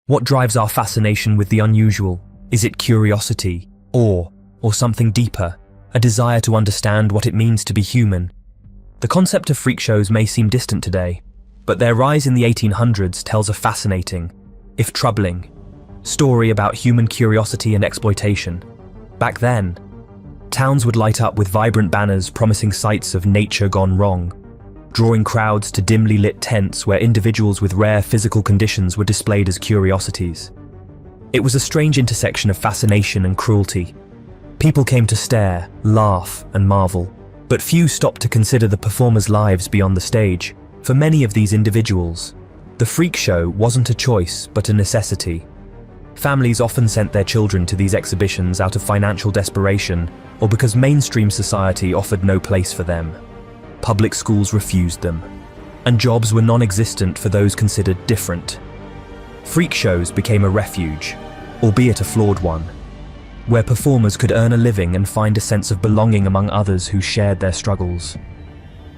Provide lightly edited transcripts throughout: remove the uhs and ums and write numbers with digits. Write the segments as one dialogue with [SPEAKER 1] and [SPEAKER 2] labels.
[SPEAKER 1] What drives our fascination with the unusual? Is it curiosity, awe, or something deeper, a desire to understand what it means to be human? The concept of freak shows may seem distant today, but their rise in the 1800s tells a fascinating, if troubling, story about human curiosity and exploitation. Back then, towns would light up with vibrant banners promising sights of nature gone wrong, drawing crowds to dimly lit tents where individuals with rare physical conditions were displayed as curiosities. It was a strange intersection of fascination and cruelty. People came to stare, laugh, and marvel, but few stopped to consider the performers' lives beyond the stage. For many of these individuals, the freak show wasn't a choice but a necessity. Families often sent their children to these exhibitions out of financial desperation or because mainstream society offered no place for them. Public schools refused them, and jobs were non-existent for those considered different. Freak shows became a refuge, albeit a flawed one, where performers could earn a living and find a sense of belonging among others who shared their struggles.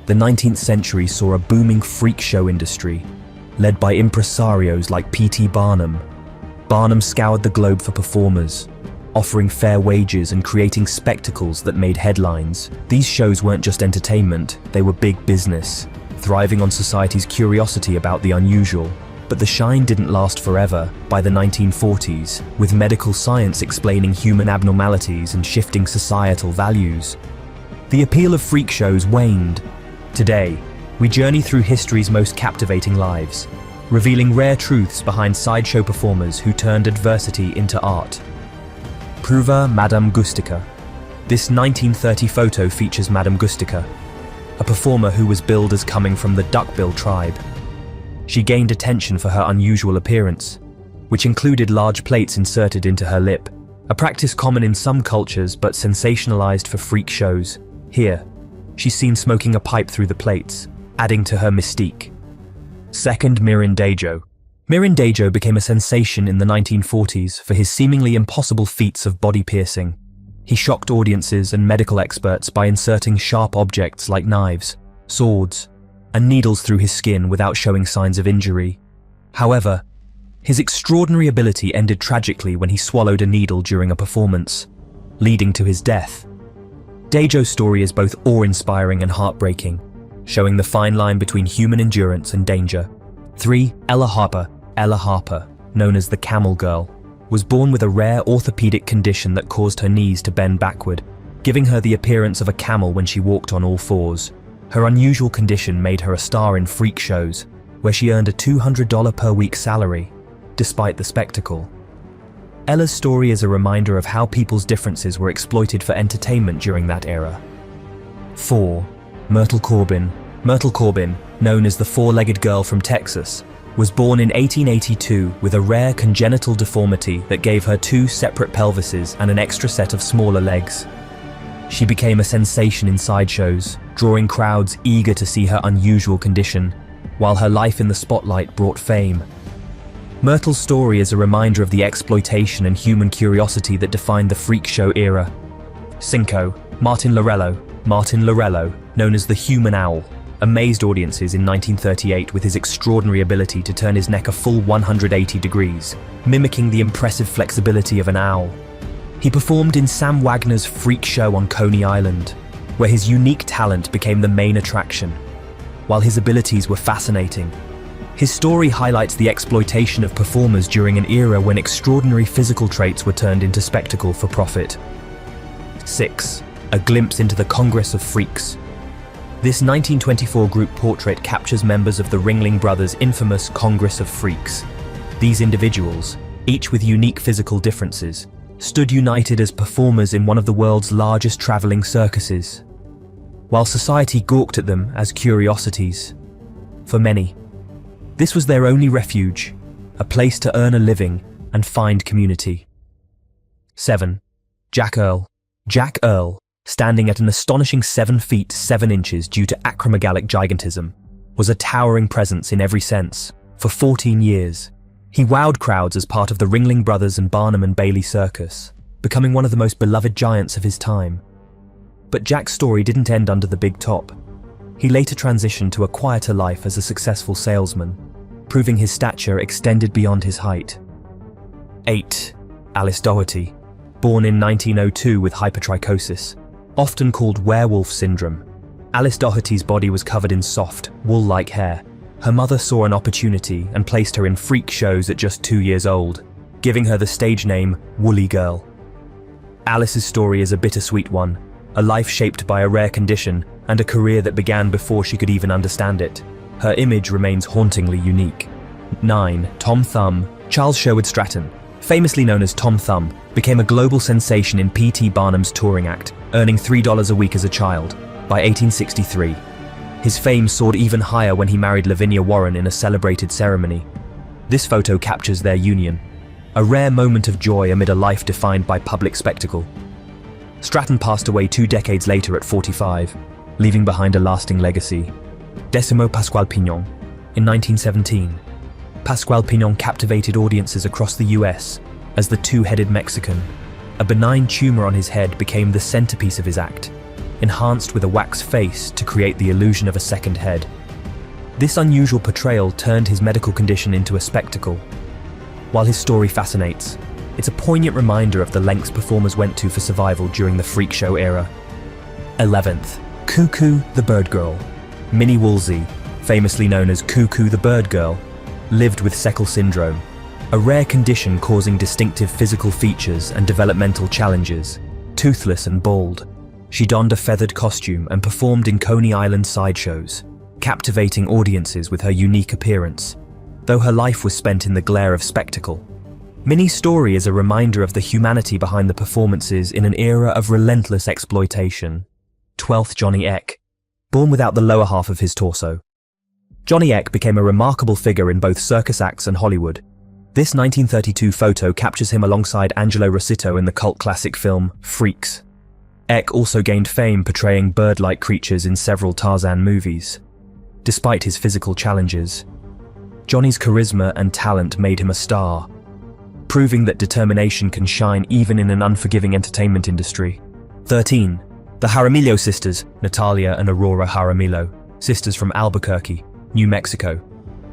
[SPEAKER 1] The 19th century saw a booming freak show industry, led by impresarios like P.T. Barnum. Barnum scoured the globe for performers, offering fair wages and creating spectacles that made headlines. These shows weren't just entertainment, they were big business, thriving on society's curiosity about the unusual. But the shine didn't last forever. By the 1940s, with medical science explaining human abnormalities and shifting societal values, the appeal of freak shows waned. Today, we journey through history's most captivating lives, revealing rare truths behind sideshow performers who turned adversity into art. Prouva Madame Gustika. This 1930 photo features Madame Gustika, a performer who was billed as coming from the duckbill tribe. She gained attention for her unusual appearance, which included large plates inserted into her lip, a practice common in some cultures but sensationalized for freak shows. Here, she's seen smoking a pipe through the plates, adding to her mystique. Second, Mirin Dajo. Mirin Dajo became a sensation in the 1940s for his seemingly impossible feats of body piercing. He shocked audiences and medical experts by inserting sharp objects like knives, swords, and needles through his skin without showing signs of injury. However, his extraordinary ability ended tragically when he swallowed a needle during a performance, leading to his death. Dajo's story is both awe-inspiring and heartbreaking, showing the fine line between human endurance and danger. 3. Ella Harper. Ella Harper, known as the Camel Girl, was born with a rare orthopedic condition that caused her knees to bend backward, giving her the appearance of a camel when she walked on all fours. Her unusual condition made her a star in freak shows, where she earned a $200 per week salary, despite the spectacle. Ella's story is a reminder of how people's differences were exploited for entertainment during that era. 4. Myrtle Corbin. Myrtle Corbin, known as the four-legged girl from Texas, was born in 1882 with a rare congenital deformity that gave her two separate pelvises and an extra set of smaller legs. She became a sensation in sideshows, drawing crowds eager to see her unusual condition, while her life in the spotlight brought fame. Myrtle's story is a reminder of the exploitation and human curiosity that defined the freak show era. 5. Martin Laurello. Martin Laurello, known as the Human Owl, amazed audiences in 1938 with his extraordinary ability to turn his neck a full 180 degrees, mimicking the impressive flexibility of an owl. He performed in Sam Wagner's Freak Show on Coney Island, where his unique talent became the main attraction. While his abilities were fascinating, his story highlights the exploitation of performers during an era when extraordinary physical traits were turned into spectacle for profit. 6. A glimpse into the Congress of Freaks. This 1924 group portrait captures members of the Ringling Brothers' infamous Congress of Freaks. These individuals, each with unique physical differences, stood united as performers in one of the world's largest traveling circuses, while society gawked at them as curiosities. For many, this was their only refuge, a place to earn a living and find community. 7. Jack Earle. Jack Earle, standing at an astonishing 7 feet 7 inches due to acromegalic gigantism, was a towering presence in every sense. For 14 years, he wowed crowds as part of the Ringling Brothers and Barnum and Bailey Circus, becoming one of the most beloved giants of his time. But Jack's story didn't end under the big top. He later transitioned to a quieter life as a successful salesman, proving his stature extended beyond his height. 8. Alice Doherty, born in 1902 with hypertrichosis, often called werewolf syndrome. Alice Doherty's body was covered in soft, wool-like hair. Her mother saw an opportunity and placed her in freak shows at just 2 years old, giving her the stage name Woolly Girl. Alice's story is a bittersweet one, a life shaped by a rare condition and a career that began before she could even understand it. Her image remains hauntingly unique. 9. Tom Thumb. Charles Sherwood Stratton, famously known as Tom Thumb, became a global sensation in P.T. Barnum's touring act, earning $3 a week as a child. By 1863, his fame soared even higher when he married Lavinia Warren in a celebrated ceremony. This photo captures their union, a rare moment of joy amid a life defined by public spectacle. Stratton passed away 2 decades later at 45, leaving behind a lasting legacy. Decimo Pasqual Pinon. In 1917, Pasqual Pinon captivated audiences across the US as the two-headed Mexican. A benign tumor on his head became the centerpiece of his act, enhanced with a wax face to create the illusion of a second head. This unusual portrayal turned his medical condition into a spectacle. While his story fascinates, it's a poignant reminder of the lengths performers went to for survival during the freak show era. 11th. Koo-Koo the Bird Girl. Minnie Woolsey, famously known as Koo-Koo the Bird Girl, lived with Seckel syndrome, a rare condition causing distinctive physical features and developmental challenges. Toothless and bald, she donned a feathered costume and performed in Coney Island sideshows, captivating audiences with her unique appearance, though her life was spent in the glare of spectacle. Minnie's story is a reminder of the humanity behind the performances in an era of relentless exploitation. 12th. Johnny Eck, born without the lower half of his torso. Johnny Eck became a remarkable figure in both circus acts and Hollywood. This 1932 photo captures him alongside Angelo Rossitto in the cult classic film Freaks. Eck also gained fame portraying bird-like creatures in several Tarzan movies. Despite his physical challenges, Johnny's charisma and talent made him a star, proving that determination can shine even in an unforgiving entertainment industry. 13. The Jaramillo Sisters, Natalia and Aurora Jaramillo, sisters from Albuquerque, New Mexico,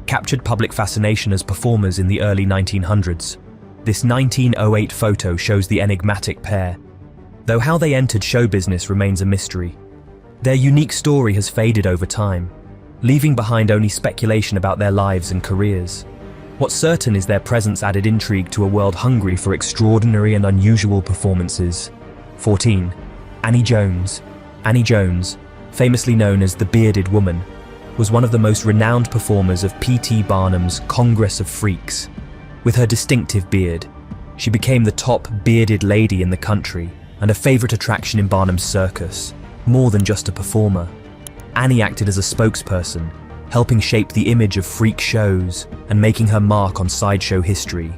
[SPEAKER 1] captured public fascination as performers in the early 1900s. This 1908 photo shows the enigmatic pair, though how they entered show business remains a mystery. Their unique story has faded over time, leaving behind only speculation about their lives and careers. What's certain is their presence added intrigue to a world hungry for extraordinary and unusual performances. 14. Annie Jones. Annie Jones, famously known as the Bearded Woman, was one of the most renowned performers of P.T. Barnum's Congress of Freaks. With her distinctive beard, she became the top bearded lady in the country and a favorite attraction in Barnum's circus, more than just a performer. Annie acted as a spokesperson, helping shape the image of freak shows and making her mark on sideshow history.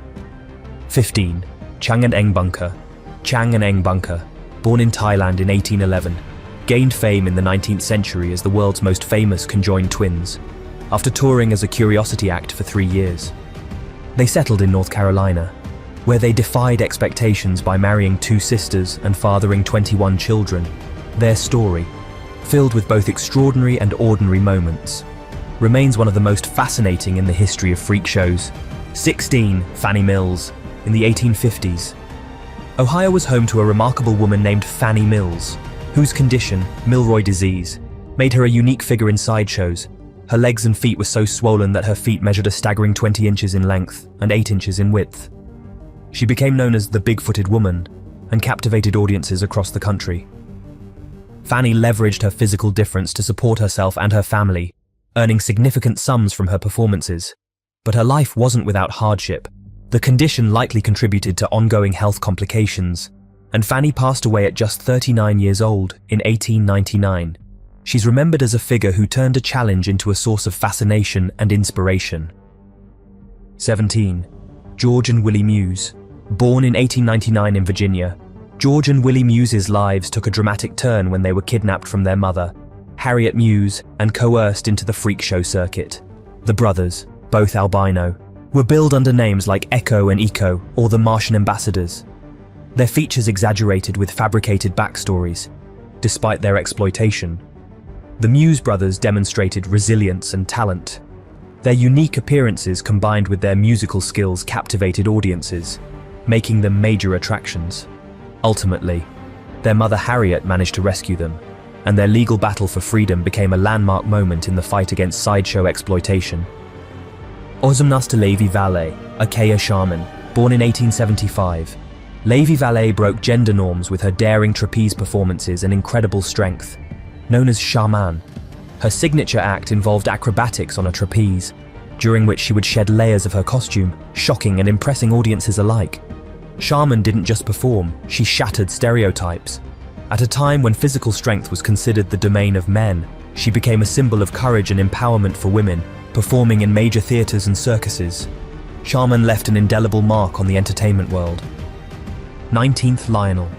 [SPEAKER 1] 15. Chang Eng Bunker. Chang Eng Bunker, born in Thailand in 1811, gained fame in the 19th century as the world's most famous conjoined twins, after touring as a curiosity act for 3 years. They settled in North Carolina, where they defied expectations by marrying 2 sisters and fathering 21 children. Their story, filled with both extraordinary and ordinary moments, remains one of the most fascinating in the history of freak shows. 16. Fanny Mills. In the 1850s, Ohio was home to a remarkable woman named Fanny Mills, whose condition, Milroy disease, made her a unique figure in sideshows. Her legs and feet were so swollen that her feet measured a staggering 20 inches in length and 8 inches in width. She became known as the Big-Footed Woman and captivated audiences across the country. Fanny leveraged her physical difference to support herself and her family, earning significant sums from her performances. But her life wasn't without hardship. The condition likely contributed to ongoing health complications, and Fanny passed away at just 39 years old in 1899. She's remembered as a figure who turned a challenge into a source of fascination and inspiration. 17. George and Willie Muse. Born in 1899 in Virginia, George and Willie Muse's lives took a dramatic turn when they were kidnapped from their mother, Harriet Muse, and coerced into the freak show circuit. The brothers, both albino, were billed under names like Echo and Eco, or the Martian Ambassadors. Their features exaggerated with fabricated backstories. Despite their exploitation, the Muse brothers demonstrated resilience and talent. Their unique appearances combined with their musical skills captivated audiences, making them major attractions. Ultimately, their mother Harriet managed to rescue them, and their legal battle for freedom became a landmark moment in the fight against sideshow exploitation. Ozumnasta Lavy Valet, aka Charman, born in 1875. Lavy Valet broke gender norms with her daring trapeze performances and incredible strength. Known as Charman, her signature act involved acrobatics on a trapeze, during which she would shed layers of her costume, shocking and impressing audiences alike. Charman didn't just perform, she shattered stereotypes. At a time when physical strength was considered the domain of men, she became a symbol of courage and empowerment for women, performing in major theatres and circuses. Charman left an indelible mark on the entertainment world. 19th Lionel.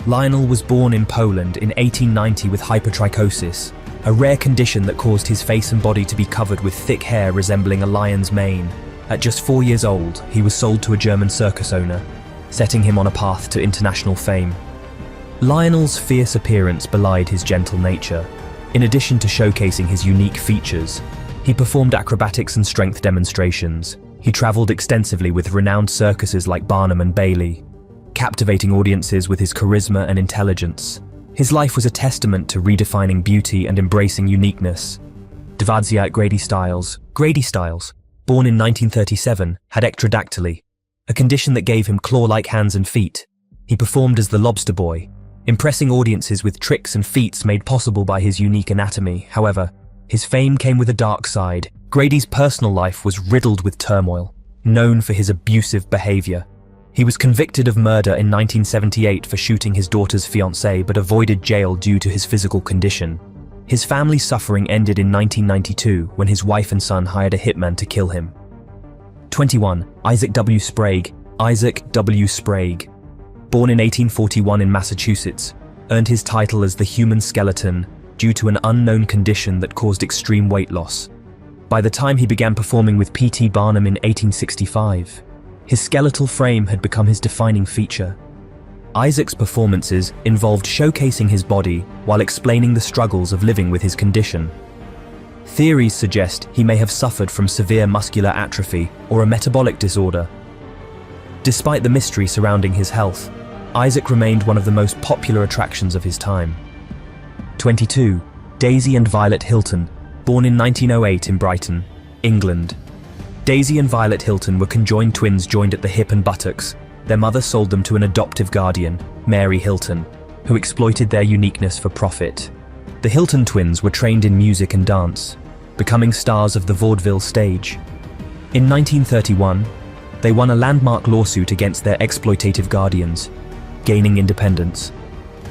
[SPEAKER 1] Lionel was born in Poland in 1890 with hypertrichosis, a rare condition that caused his face and body to be covered with thick hair resembling a lion's mane. At just 4 years old, he was sold to a German circus owner, setting him on a path to international fame. Lionel's fierce appearance belied his gentle nature. In addition to showcasing his unique features, he performed acrobatics and strength demonstrations. He traveled extensively with renowned circuses like Barnum and Bailey, captivating audiences with his charisma and intelligence. His life was a testament to redefining beauty and embracing uniqueness. Grady Styles. Grady Styles, born in 1937, had ectrodactyly, a condition that gave him claw-like hands and feet. He performed as the Lobster Boy, impressing audiences with tricks and feats made possible by his unique anatomy. However, his fame came with a dark side. Grady's personal life was riddled with turmoil, known for his abusive behavior. He was convicted of murder in 1978 for shooting his daughter's fiancée but avoided jail due to his physical condition. His family's suffering ended in 1992 when his wife and son hired a hitman to kill him. 21. Isac W. Sprague. Isac W. Sprague, born in 1841 in Massachusetts, earned his title as the human skeleton due to an unknown condition that caused extreme weight loss. By the time he began performing with P.T. Barnum in 1865, his skeletal frame had become his defining feature. Isaac's performances involved showcasing his body while explaining the struggles of living with his condition. Theories suggest he may have suffered from severe muscular atrophy or a metabolic disorder. Despite the mystery surrounding his health, Isac remained one of the most popular attractions of his time. 22. Daisy and Violet Hilton, born in 1908 in Brighton, England. Daisy and Violet Hilton were conjoined twins joined at the hip and buttocks. Their mother sold them to an adoptive guardian, Mary Hilton, who exploited their uniqueness for profit. The Hilton twins were trained in music and dance, becoming stars of the vaudeville stage. In 1931, they won a landmark lawsuit against their exploitative guardians, gaining independence.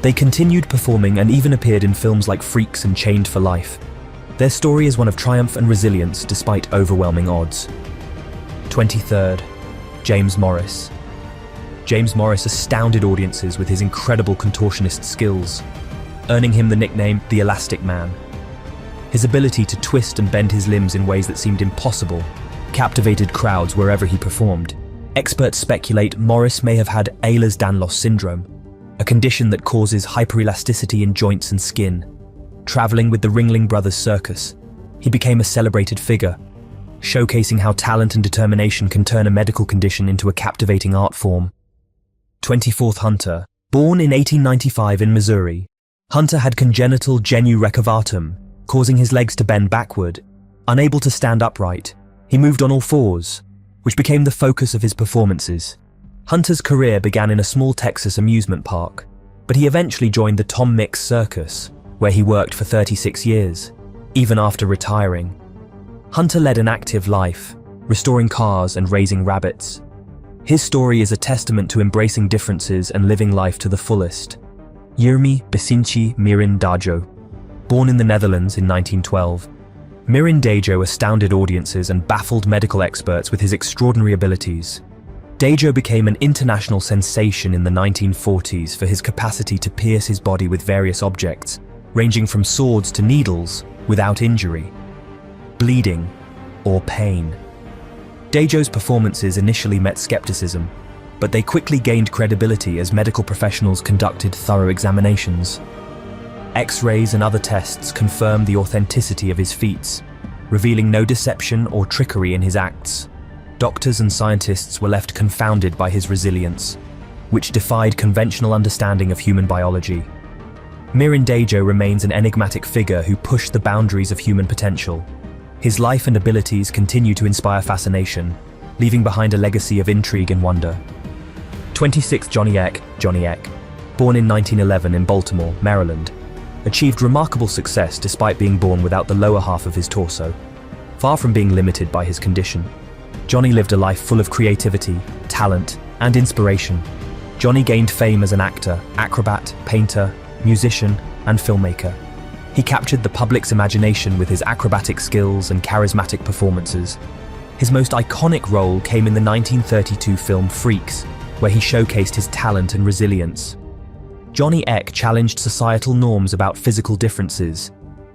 [SPEAKER 1] They continued performing and even appeared in films like Freaks and Chained for Life. Their story is one of triumph and resilience despite overwhelming odds. 23rd. James Morris. James Morris astounded audiences with his incredible contortionist skills, earning him the nickname the Elastic Man. His ability to twist and bend his limbs in ways that seemed impossible captivated crowds wherever he performed. Experts speculate Morris may have had Ehlers-Danlos syndrome, a condition that causes hyperelasticity in joints and skin. Traveling with the Ringling Brothers Circus, he became a celebrated figure, showcasing how talent and determination can turn a medical condition into a captivating art form. 24th Hunter. Born in 1895 in Missouri, Hunter had congenital genu recurvatum, causing his legs to bend backward. Unable to stand upright, he moved on all fours, which became the focus of his performances. Hunter's career began in a small Texas amusement park, but he eventually joined the Tom Mix Circus, where he worked for 36 years. Even after retiring, Hunter led an active life, restoring cars and raising rabbits. His story is a testament to embracing differences and living life to the fullest. Yirmi Besinci Mirin Dajo. Born in the Netherlands in 1912, Mirin Dajo astounded audiences and baffled medical experts with his extraordinary abilities. Dajo became an international sensation in the 1940s for his capacity to pierce his body with various objects, ranging from swords to needles, without injury, bleeding, or pain. Dajo's performances initially met skepticism, but they quickly gained credibility as medical professionals conducted thorough examinations. X-rays and other tests confirmed the authenticity of his feats, revealing no deception or trickery in his acts. doctors and scientists were left confounded by his resilience, which defied conventional understanding of human biology. Mirin Dajo remains an enigmatic figure who pushed the boundaries of human potential. His life and abilities continue to inspire fascination, leaving behind a legacy of intrigue and wonder. 26 Johnny Eck, born in 1911 in Baltimore, Maryland, achieved remarkable success despite being born without the lower half of his torso. Far from being limited by his condition, Johnny lived a life full of creativity, talent, and inspiration. Johnny gained fame as an actor, acrobat, painter, musician, and filmmaker. He captured the public's imagination with his acrobatic skills and charismatic performances. His most iconic role came in the 1932 film Freaks, where he showcased his talent and resilience. Johnny Eck challenged societal norms about physical differences,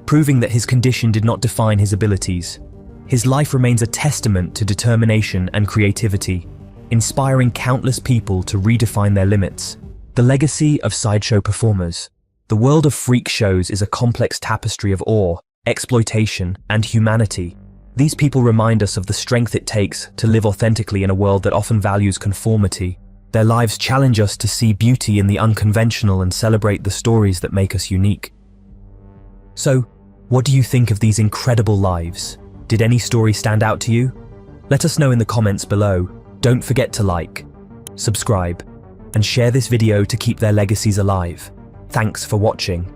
[SPEAKER 1] proving that his condition did not define his abilities. His life remains a testament to determination and creativity, inspiring countless people to redefine their limits. The legacy of sideshow performers. The world of freak shows is a complex tapestry of awe, exploitation, and humanity. These people remind us of the strength it takes to live authentically in a world that often values conformity. Their lives challenge us to see beauty in the unconventional and celebrate the stories that make us unique. So, what do you think of these incredible lives? Did any story stand out to you? Let us know in the comments below. Don't forget to like, subscribe, and share this video to keep their legacies alive. Thanks for watching.